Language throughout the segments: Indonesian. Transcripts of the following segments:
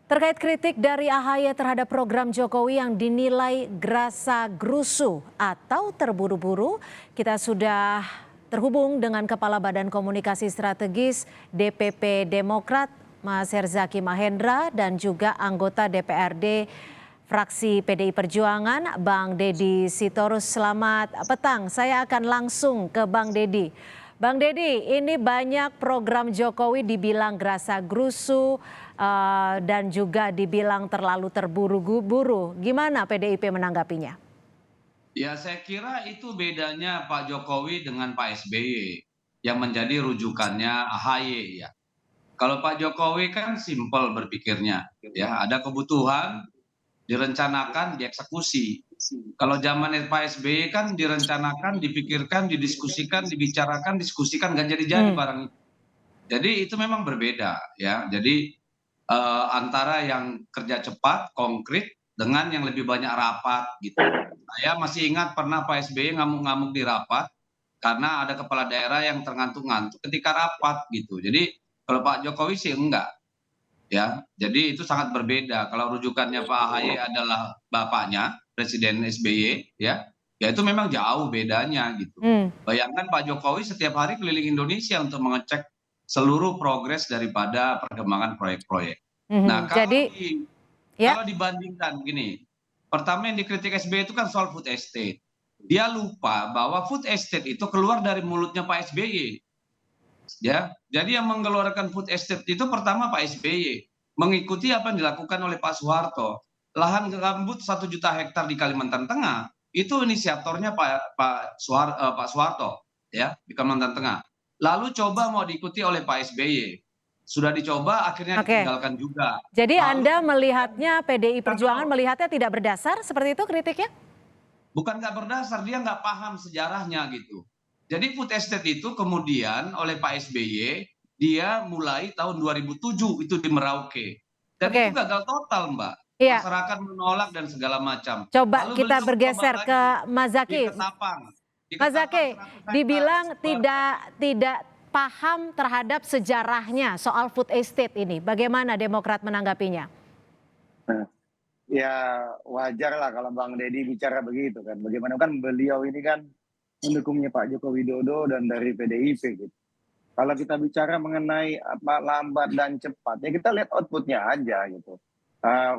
Terkait kritik dari AHY terhadap program Jokowi yang dinilai gerasa gerusu atau terburu-buru, kita sudah terhubung dengan Kepala Badan Komunikasi Strategis DPP Demokrat, Mas Herzaki Mahendra, dan juga anggota DPRD fraksi PDI Perjuangan, Bang Deddy Sitorus. Selamat petang, saya akan langsung ke Bang Deddy. Bang Deddy, ini banyak program Jokowi dibilang gerasa gerusu dan juga dibilang terlalu terburu-buru. Gimana PDIP menanggapinya? Ya, saya kira itu bedanya Pak Jokowi dengan Pak SBY yang menjadi rujukannya AHY ya. Kalau Pak Jokowi kan simpel berpikirnya, ya ada kebutuhan, direncanakan, dieksekusi. Kalau zaman Pak SBY kan direncanakan, dipikirkan, didiskusikan, dibicarakan, diskusikan, nggak jadi-jadi Hmm. barang itu. Jadi itu memang berbeda ya. Jadi antara yang kerja cepat, konkret, dengan yang lebih banyak rapat gitu. Saya masih ingat pernah Pak SBY ngamuk-ngamuk di rapat karena ada kepala daerah yang terngantuk-ngantuk ketika rapat gitu. Jadi kalau Pak Jokowi sih enggak ya. Jadi itu sangat berbeda. Kalau rujukannya Pak AHY adalah bapaknya Presiden SBY ya, ya itu memang jauh bedanya gitu. Hmm. Bayangkan Pak Jokowi setiap hari keliling Indonesia untuk mengecek seluruh progres daripada perkembangan proyek-proyek. Nah, Mhm. Jadi ya. kalau dibandingkan begini, pertama yang dikritik SBY itu kan soal food estate. Dia lupa bahwa food estate itu keluar dari mulutnya Pak SBY. Ya, jadi yang mengeluarkan food estate itu pertama Pak SBY, mengikuti apa yang dilakukan oleh Pak Soeharto. Lahan gambut 1 juta hektar di Kalimantan Tengah itu inisiatornya Pak Soeharto ya di Kalimantan Tengah. Lalu coba mau diikuti oleh Pak SBY. Sudah dicoba akhirnya Oke. ditinggalkan juga. Jadi Lalu Anda kemudian melihatnya PDI Perjuangan kalau melihatnya tidak berdasar seperti itu kritiknya? bukan nggak berdasar, dia nggak paham sejarahnya gitu. Jadi food estate itu kemudian oleh Pak SBY, dia mulai tahun 2007 itu di Merauke. Dan itu Oke. gagal total, Mbak. Iya. Masyarakat menolak dan segala macam. Coba Lalu kita beliau mencoba bergeser ke lagi Mas di Zaki. Ketapang. Di Mas Ketapang Zaki, 100 hektar. dibilang tidak paham terhadap sejarahnya soal food estate ini. Bagaimana Demokrat menanggapinya? Nah, ya wajar lah kalau Bang Deddy bicara begitu kan. Bagaimanapun beliau ini kan pendukungnya Pak Joko Widodo dan dari PDIP gitu. Kalau kita bicara mengenai apa lambat dan cepat, ya kita lihat outputnya aja gitu.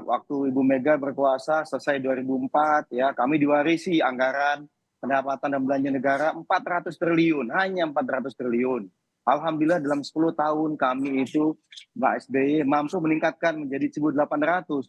Waktu Ibu Mega berkuasa selesai 2004 ya, kami diwarisi anggaran pendapatan dan belanja negara 400 triliun, hanya 400 triliun. Alhamdulillah dalam 10 tahun kami itu Mbak SBY mampu meningkatkan menjadi 1.800.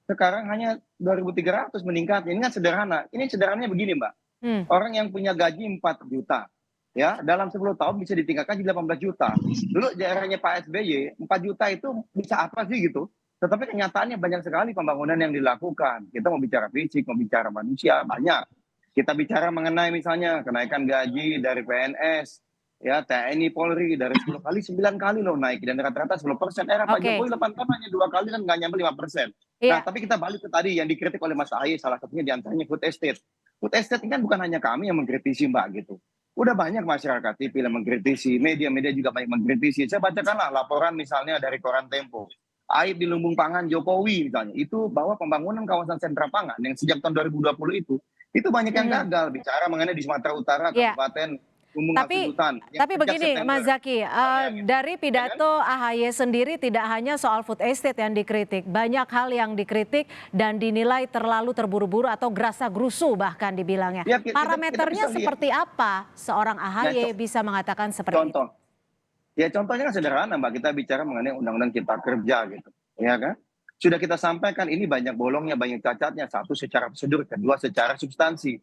Sekarang hanya 2.300 meningkat. Ini kan sederhana. Ini sederhananya begini, Mbak. Hmm. Orang yang punya gaji 4 juta, ya dalam 10 tahun bisa ditingkatkan jadi 18 juta. Dulu daerahnya Pak SBY, 4 juta itu bisa apa sih gitu. Tetapi kenyataannya banyak sekali pembangunan yang dilakukan. Kita mau bicara fisik, mau bicara manusia, banyak. Kita bicara mengenai misalnya kenaikan gaji dari PNS, ya TNI Polri dari 10 kali 9 kali loh naik dan rata-rata 10%. Era Pak Oke. Jokowi 8 tahun hanya 2 kali kan nggak nyampe 5%. Nah, Iya. tapi kita balik ke tadi yang dikritik oleh Mas Ahy, salah satunya diantaranya food estate. Food estate ini kan bukan hanya kami yang mengkritisi Mbak gitu. Udah banyak masyarakat sipil yang mengkritisi, media-media juga banyak mengkritisi. Saya bacakanlah laporan misalnya dari Koran Tempo. Aib di lumbung pangan Jokowi misalnya, itu bahwa pembangunan kawasan sentra pangan yang sejak tahun 2020 itu banyak yang Hmm. gagal. Bicara mengenai di Sumatera Utara, Iya. Kabupaten Lumbung Tapi Hasundutan. Yang tapi sejak begini September, Mas Zaki, bayangin. dari Ya kan? pidato AHY sendiri tidak hanya soal food estate yang dikritik, banyak hal yang dikritik dan dinilai terlalu terburu-buru atau gerasa gerusu bahkan dibilangnya. Ya, kita Parameternya bisa lihat. seperti apa seorang Nah, AHY bisa mengatakan seperti itu? contoh. Ya contohnya kan sederhana Mbak, kita bicara mengenai Undang-Undang Cipta Kerja gitu, ya kan? Sudah kita sampaikan ini banyak bolongnya, banyak cacatnya. Satu secara prosedur, kedua secara substansi.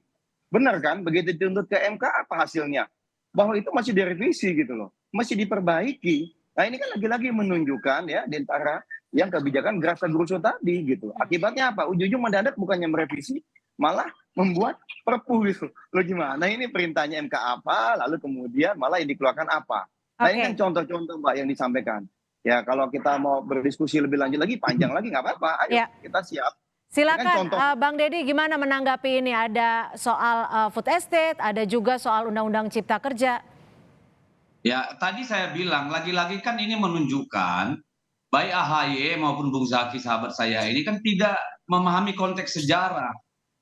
Benar kan? Begitu dituntut ke MK apa hasilnya? Bahwa itu masih direvisi gitu loh, masih diperbaiki. Nah ini kan lagi-lagi menunjukkan ya di antara yang kebijakan gerasa gerusu tadi gitu. Akibatnya apa? Ujung-ujung mendadak bukannya merevisi, malah membuat perpu gitu. Lo gimana ini perintahnya MK apa, lalu kemudian malah yang dikeluarkan apa. Nah ini kan Oke, contoh-contoh Mbak yang disampaikan. Ya kalau kita mau berdiskusi lebih lanjut lagi, panjang lagi nggak apa-apa. Ayo ya. kita siap. Ini kan Silakan contoh. Bang Deddy gimana menanggapi ini? Ada soal food estate, ada juga soal Undang-Undang Cipta Kerja. ya tadi saya bilang lagi-lagi kan ini menunjukkan baik AHY maupun Bung Zaki sahabat saya ini kan tidak memahami konteks sejarah.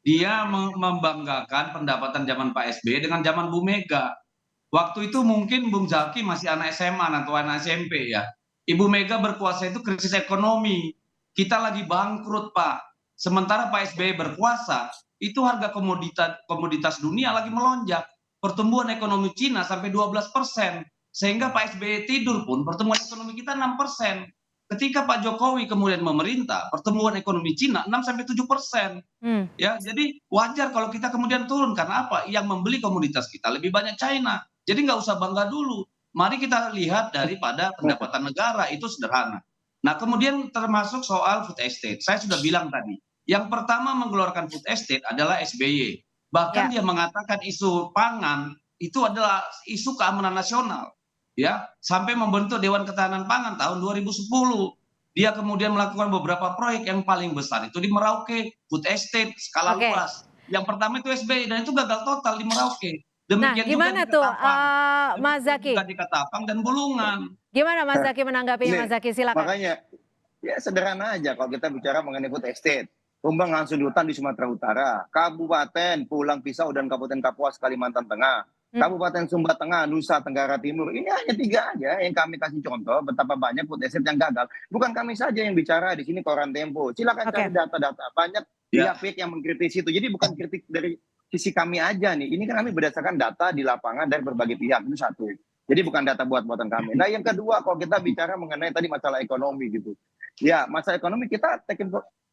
Dia membanggakan pendapatan zaman Pak SBY dengan zaman Bu Mega. Waktu itu mungkin Bung Zaki masih anak SMA atau anak SMP ya. Ibu Mega berkuasa itu krisis ekonomi. Kita lagi bangkrut, Pak. Sementara Pak SBY berkuasa, itu harga komoditas dunia lagi melonjak. Pertumbuhan ekonomi Cina sampai 12%. Sehingga Pak SBY tidur pun pertumbuhan ekonomi kita 6%. Ketika Pak Jokowi kemudian memerintah, pertumbuhan ekonomi Cina 6 sampai 7%. Hmm. Ya, jadi wajar kalau kita kemudian turun. Karena apa? Yang membeli komoditas kita lebih banyak China. Jadi nggak usah bangga dulu. Mari kita lihat daripada pendapatan negara, itu sederhana. Nah, kemudian termasuk soal food estate. Saya sudah bilang tadi, yang pertama mengeluarkan food estate adalah SBY. Bahkan Ya. dia mengatakan isu pangan itu adalah isu keamanan nasional. Ya, sampai membentuk Dewan Ketahanan Pangan tahun 2010. Dia kemudian melakukan beberapa proyek yang paling besar itu di Merauke, food estate skala Oke. luas. Yang pertama itu SBY dan itu gagal total di Merauke. Nah, Demikian juga gimana di tuh, Ketapang. Mas Demikian Zaki? juga di Ketapang dan Bulungan. Gimana Mas Zaki menanggapinya, Ini Mas Zaki? Silakan. makanya ya sederhana aja kalau kita bicara mengenai food estate. Pembangunan hutan di Sumatera Utara, Kabupaten Pulang Pisau dan Kabupaten Kapuas Kalimantan Tengah, Kabupaten Sumba Tengah, Nusa Tenggara Timur. Ini hanya 3 aja yang kami kasih contoh betapa banyak food estate yang gagal. Bukan kami saja yang bicara di sini, Koran Tempo. Silakan Oke. cari data-data. Banyak Ya. pihak-pihak yang mengkritisi itu. Jadi bukan kritik dari sisi kami aja nih. Ini kan kami berdasarkan data di lapangan dari berbagai pihak. Itu satu. Jadi bukan data buat-buatan kami. Nah, yang kedua kalau kita bicara mengenai tadi masalah ekonomi gitu. Ya, masalah ekonomi kita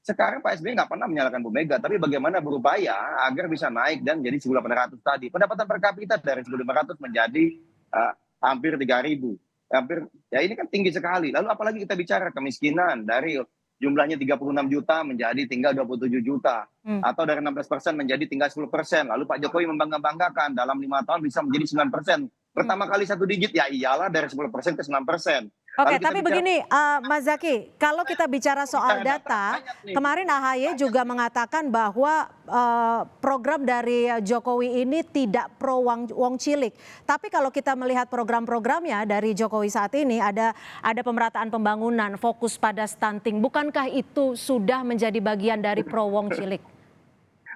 sekarang Pak SBY nggak pernah menyalahkan Bu Mega, tapi bagaimana berupaya agar bisa naik dan jadi 1.800 tadi. Pendapatan per kapita dari 1.500 menjadi hampir 3.000. Hampir, ya ini kan tinggi sekali. Lalu apalagi kita bicara kemiskinan dari jumlahnya 36 juta menjadi tinggal 27 juta. Atau dari 16% menjadi tinggal 10%. Lalu Pak Jokowi membangga-banggakan dalam 5 tahun bisa menjadi 9%. Pertama kali 1 digit, ya iyalah dari 10% ke 9%. Oke, tapi begini, Mas Zaki, kalau kita bicara soal data, kemarin AHY juga mengatakan bahwa program dari Jokowi ini tidak pro wong cilik. Tapi kalau kita melihat program-programnya dari Jokowi saat ini, ada pemerataan pembangunan, fokus pada stunting. Bukankah itu sudah menjadi bagian dari pro wong cilik?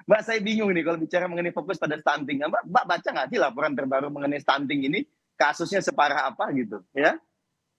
Mbak, saya bingung nih kalau bicara mengenai fokus pada stunting. Mbak baca nggak sih laporan terbaru mengenai stunting ini? Kasusnya separah apa gitu, ya?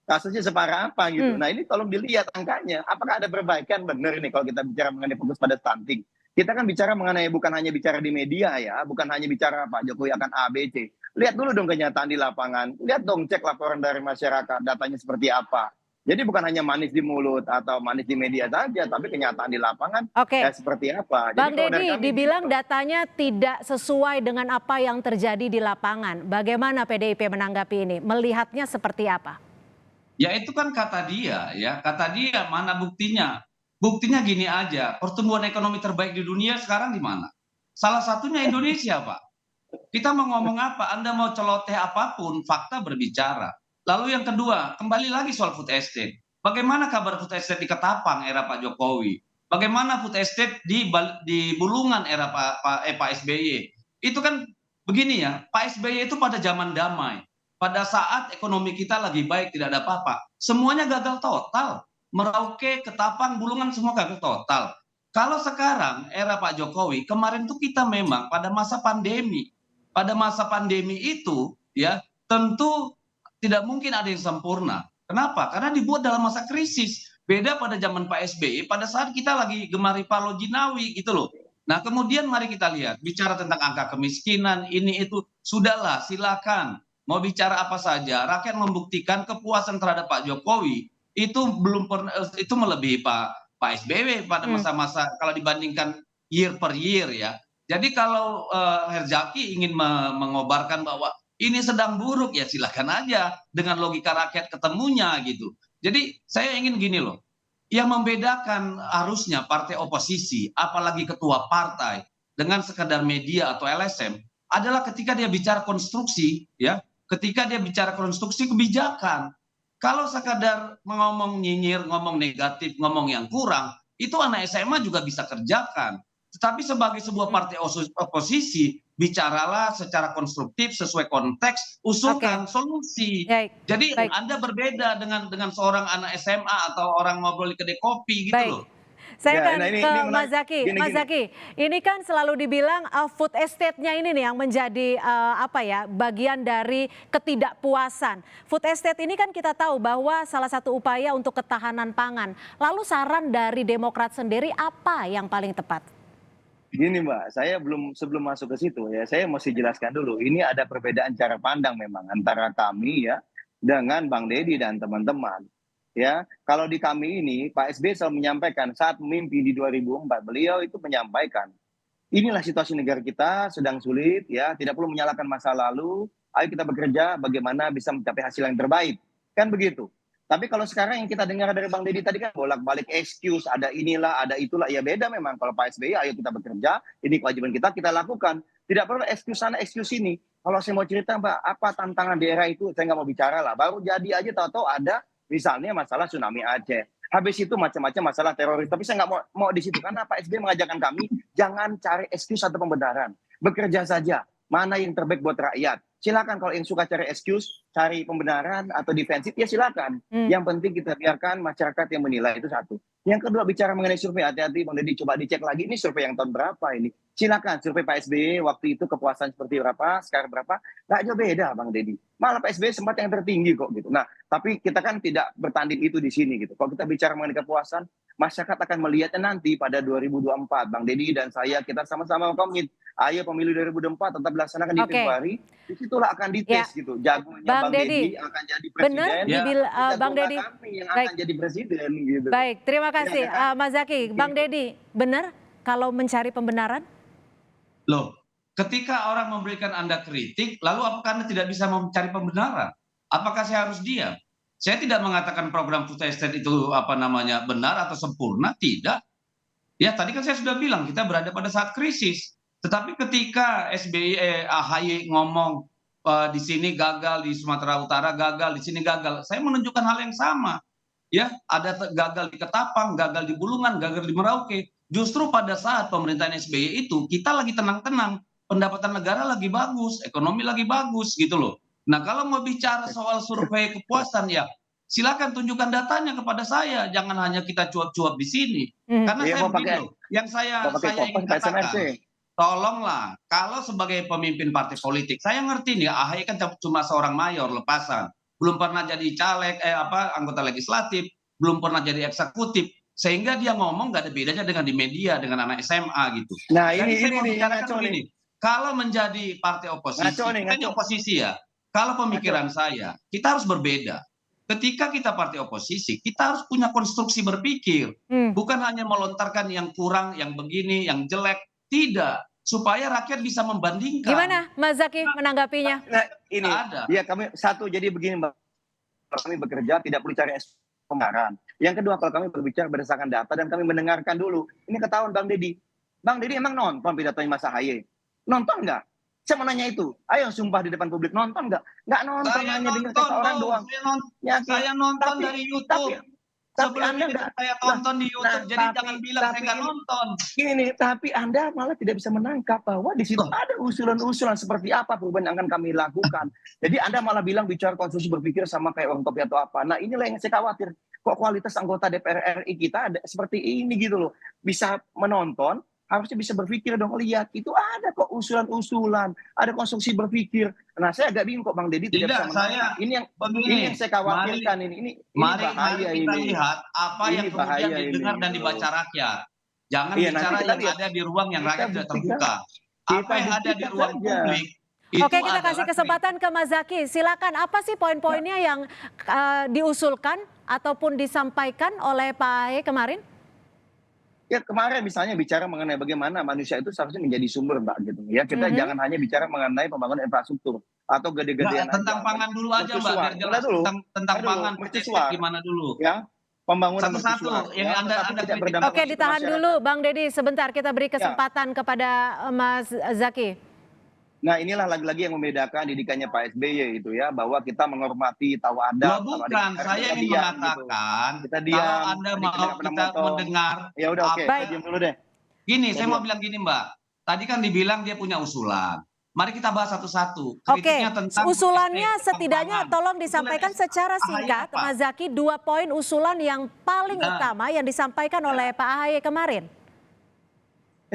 Kasusnya separah apa gitu. Nah, ini tolong dilihat angkanya. Apakah ada perbaikan benar ini kalau kita bicara mengenai fokus pada stunting? Kita kan bicara mengenai bukan hanya bicara di media ya, bukan hanya bicara Pak Jokowi akan A, B, C. Lihat dulu dong kenyataan di lapangan. Lihat dong cek laporan dari masyarakat, datanya seperti apa. Jadi bukan hanya manis di mulut atau manis di media saja, tapi kenyataan di lapangan ya seperti apa. Bang Deddy, dibilang datanya tidak sesuai dengan apa yang terjadi di lapangan. Bagaimana PDIP menanggapi ini? Melihatnya seperti apa? Ya itu kan kata dia ya, kata dia mana buktinya? Buktinya gini aja, pertumbuhan ekonomi terbaik di dunia sekarang di mana? Salah satunya Indonesia, Pak. Kita mau ngomong apa? Anda mau celoteh apapun, fakta berbicara. Lalu yang kedua, kembali lagi soal food estate. Bagaimana kabar food estate di Ketapang era Pak Jokowi? Bagaimana food estate di Bulungan era Pak SBY? Itu kan begini ya, Pak SBY itu pada zaman damai. Pada saat ekonomi kita lagi baik, tidak ada apa-apa. Semuanya gagal total. Merauke, Ketapang, Bulungan semua gagal total. Kalau sekarang era Pak Jokowi, kemarin tuh kita memang pada masa pandemi. Pada masa pandemi itu ya tentu tidak mungkin ada yang sempurna. Kenapa? Karena dibuat dalam masa krisis. Beda pada zaman Pak SBY, pada saat kita lagi gemari Palo Jinawi gitu loh. Nah kemudian mari kita lihat, bicara tentang angka kemiskinan, ini itu, sudahlah silakan. Mau bicara apa saja, rakyat membuktikan kepuasan terhadap Pak Jokowi itu belum pernah, itu melebihi Pak SBY pada masa-masa kalau dibandingkan year per year ya. Jadi kalau Herzaki ingin mengobarkan bahwa ini sedang buruk ya silakan aja dengan logika rakyat ketemunya gitu. Jadi saya ingin gini loh, yang membedakan harusnya partai oposisi apalagi ketua partai dengan sekadar media atau LSM adalah ketika dia bicara konstruksi ya. Ketika dia bicara konstruksi kebijakan, kalau sekadar ngomong nyinyir, ngomong negatif, ngomong yang kurang, itu anak SMA juga bisa kerjakan. Tetapi sebagai sebuah partai oposisi, bicaralah secara konstruktif sesuai konteks, usulkan solusi. Baik, Jadi baik, Anda berbeda dengan seorang anak SMA atau orang ngobrol di kedai kopi gitu baik. loh. Saya Ya, akan nah ini ke menarik. Mas Zaky. Gini, Mas gini. Zaky, ini kan selalu dibilang food estate-nya ini nih yang menjadi apa ya, bagian dari ketidakpuasan. Food estate ini kan kita tahu bahwa salah satu upaya untuk ketahanan pangan. Lalu saran dari Demokrat sendiri apa yang paling tepat? Gini Mbak, saya sebelum masuk ke situ ya, saya mesti jelaskan dulu. Ini ada perbedaan cara pandang memang antara kami ya dengan Bang Deddy dan teman-teman. Ya, kalau di kami ini Pak SBY selalu menyampaikan saat memimpin di 2004, beliau itu menyampaikan, inilah situasi negara kita sedang sulit ya, tidak perlu menyalahkan masa lalu, ayo kita bekerja bagaimana bisa mencapai hasil yang terbaik. Kan begitu. Tapi kalau sekarang yang kita dengar dari Bang Deddy tadi kan bolak-balik excuse, ada inilah, ada itulah. Ya beda memang kalau Pak SBY, ayo kita bekerja, ini kewajiban kita lakukan. Tidak perlu excuse sana, excuse ini. Kalau saya mau cerita Mbak, apa tantangan daerah itu, saya nggak mau bicara lah. Baru jadi aja tahu-tahu ada misalnya masalah tsunami Aceh. Habis itu macam-macam masalah teroris. Tapi saya nggak mau di situ. Karena Pak SBY mengajarkan kami, jangan cari excuse atau pembenaran. Bekerja saja. Mana yang terbaik buat rakyat. Silakan kalau yang suka cari excuse, cari pembenaran atau defensif, ya silakan. Yang penting kita biarkan masyarakat yang menilai, itu satu. Yang kedua, bicara mengenai survei, hati-hati Bang Deddy, coba dicek lagi, ini survei yang tahun berapa ini. Silakan, survei Pak SBY waktu itu kepuasan seperti berapa, sekarang berapa, nggak jauh beda Bang Deddy. Malah Pak SBY sempat yang tertinggi kok gitu. Nah, tapi kita kan tidak bertanding itu di sini gitu. Kalau kita bicara mengenai kepuasan, masyarakat akan melihatnya nanti pada 2024. Bang Deddy dan saya, kita sama-sama komit. Ayo pemilu 2024 tetap dilaksanakan di Februari. Disitulah akan dites gitu. Jagonya Bang Deddy akan jadi presiden. Benar, Bang Deddy. Kami yang akan jadi presiden gitu. Baik, terima kasih Ya, kan? Mas Zaky. Bang Deddy, benar kalau mencari pembenaran? Loh, ketika orang memberikan Anda kritik, lalu apakah Anda tidak bisa mencari pembenaran? Apakah saya harus diam? Saya tidak mengatakan program food estate itu benar atau sempurna, tidak. Ya, tadi kan saya sudah bilang kita berada pada saat krisis. Tetapi ketika AHY ngomong di sini gagal, di Sumatera Utara gagal, di sini gagal, saya menunjukkan hal yang sama. Ya, ada gagal di Ketapang, gagal di Bulungan, gagal di Merauke. Justru pada saat pemerintahan SBY itu kita lagi tenang-tenang, pendapatan negara lagi bagus, ekonomi lagi bagus gitu loh. Nah, kalau mau bicara soal survei kepuasan ya silakan tunjukkan datanya kepada saya, jangan hanya kita cuap-cuap di sini. Karena saya begini loh, yang saya ingin katakan, tolonglah, kalau sebagai pemimpin partai politik, saya ngerti nih, AHY kan cuma seorang mayor lepasan, belum pernah jadi caleg, anggota legislatif, belum pernah jadi eksekutif, sehingga dia ngomong gak ada bedanya dengan di media, dengan anak SMA gitu. Nah jadi saya mau ini bicarakan begini, kalau menjadi partai oposisi, kita ini oposisi ya, kalau pemikiran saya, kita harus berbeda. Ketika kita partai oposisi, kita harus punya konstruksi berpikir, bukan hanya melontarkan yang kurang, yang begini, yang jelek, tidak, supaya rakyat bisa membandingkan. Gimana Mas Zaky menanggapinya? Nah, ini ya kami satu, jadi begini Mbak, kami bekerja tidak perlu cari pembenaran. Yang kedua, kalau kami berbicara berdasarkan data dan kami mendengarkan dulu, ini ketahuan Bang Deddy. Bang Deddy emang nonton pidatonya Mas AHY? Nonton nggak? Saya mau nanya itu. Ayo sumpah di depan publik, nonton nggak? Nggak nonton, hanya dengar kata orang doang. Saya nonton dari YouTube. Tapi Sebelum Anda itu saya tonton di YouTube, jadi jangan bilang saya nggak nonton. Ini, tapi Anda malah tidak bisa menangkap bahwa di situ ada usulan-usulan seperti apa perubahan yang akan kami lakukan. Jadi Anda malah bilang bicara konstruksi berpikir sama kayak orang kopi atau apa. Nah inilah yang saya khawatir. Kok kualitas anggota DPR RI kita ada seperti ini gitu loh. Bisa menonton, harusnya bisa berpikir dong, lihat itu ada kok usulan-usulan, ada konstruksi berpikir. Nah saya agak bingung kok Bang Deddy tidak bisa menangkap. Ini yang saya khawatirkan. Mari kita lihat apa yang kemudian didengar dan dibaca rakyat. Jangan bicara yang ada di ruang yang rakyat tidak terbuka. Apa yang ada di ruang publik. Oke, kita kasih kesempatan ke Mas Zaky. Silakan, apa sih poin-poinnya yang diusulkan ataupun disampaikan oleh Pak AHY kemarin? Ya kemarin misalnya bicara mengenai bagaimana manusia itu seharusnya menjadi sumber Mbak gitu ya. Kita jangan hanya bicara mengenai pembangunan infrastruktur atau gede-gedean tentang pangan dulu aja Mbak, biar jelas tentang pangan gimana dulu. Ya, pembangunan satu-satu yang Anda Oke, ditahan dulu Bang Deddy sebentar, kita beri kesempatan kepada Mas Zaky. Nah inilah lagi-lagi yang membedakan didikannya Pak SBY itu ya, bahwa kita menghormati tahu adab. Bukan, saya ingin mengatakan kalau Anda mau kita mendengar. Ya udah oke, diam dulu deh. Gini, saya Jadi mau bilang gini Mbak. Tadi kan dibilang dia punya usulan. Mari kita bahas satu-satu. Oke, Kritiknya tentang food usulannya estate, setidaknya pertambangan. tolong Usulan disampaikan secara AHY singkat, apa? Mas Zaky, 2 poin usulan yang paling Nah, utama yang disampaikan oleh Pak AHY kemarin.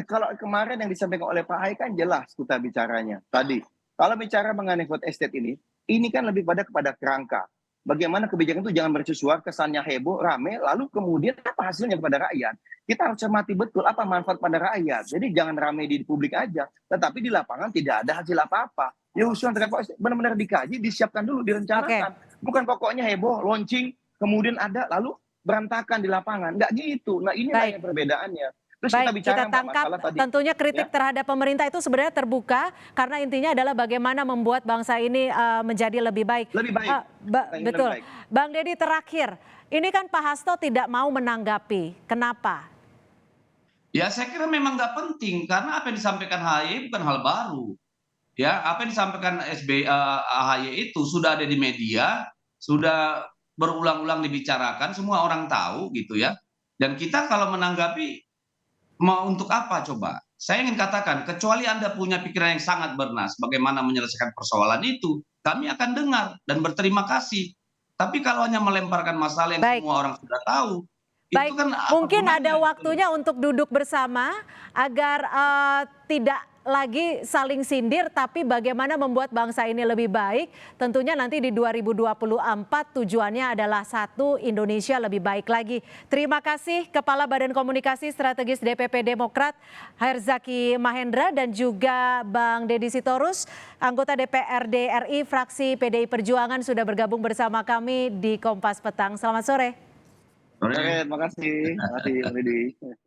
kalau kemarin yang disampaikan oleh Pak Hai kan jelas kita bicaranya. Tadi, kalau bicara mengenai food estate ini kan lebih kepada kerangka. Bagaimana kebijakan itu jangan mercusuar, kesannya heboh, rame, lalu kemudian apa hasilnya kepada rakyat. Kita harus cermati betul apa manfaat pada rakyat. Jadi jangan rame di publik aja, tetapi di lapangan tidak ada hasil apa-apa. Ya usulan terkait food estate benar-benar dikaji, disiapkan dulu, Oke, direncanakan. Bukan pokoknya heboh, launching, kemudian ada, lalu berantakan di lapangan. Nggak gitu. Nah inilah baik. yang perbedaannya. Terus kita Baik, bicara kita Mbak, tangkap masalah tadi, tentunya ya. kritik terhadap pemerintah itu sebenarnya terbuka karena intinya adalah bagaimana membuat bangsa ini menjadi lebih baik. Lebih baik. Lebih Betul. baik. Bang Deddy terakhir, ini kan Pak Hasto tidak mau menanggapi. Kenapa? ya saya kira memang nggak penting karena apa yang disampaikan AHY bukan hal baru. Ya, apa yang disampaikan AHY itu sudah ada di media, sudah berulang-ulang dibicarakan, semua orang tahu gitu ya. Dan kita kalau menanggapi mau untuk apa coba? Saya ingin katakan, kecuali Anda punya pikiran yang sangat bernas bagaimana menyelesaikan persoalan itu, kami akan dengar dan berterima kasih. Tapi kalau hanya melemparkan masalah yang Baik. semua orang sudah tahu, itu Baik, kan apa mungkin gunanya ada gitu loh. waktunya untuk duduk bersama agar tidak lagi saling sindir, tapi bagaimana membuat bangsa ini lebih baik. Tentunya nanti di 2024 tujuannya adalah satu, Indonesia lebih baik lagi. Terima kasih Kepala Badan Komunikasi Strategis DPP Demokrat Herzaki Mahendra dan juga Bang Deddy Sitorus, anggota DPRD RI fraksi PDI Perjuangan sudah bergabung bersama kami di Kompas Petang. Selamat sore. Oke, terima kasih. Terima kasih, Bang Deddy.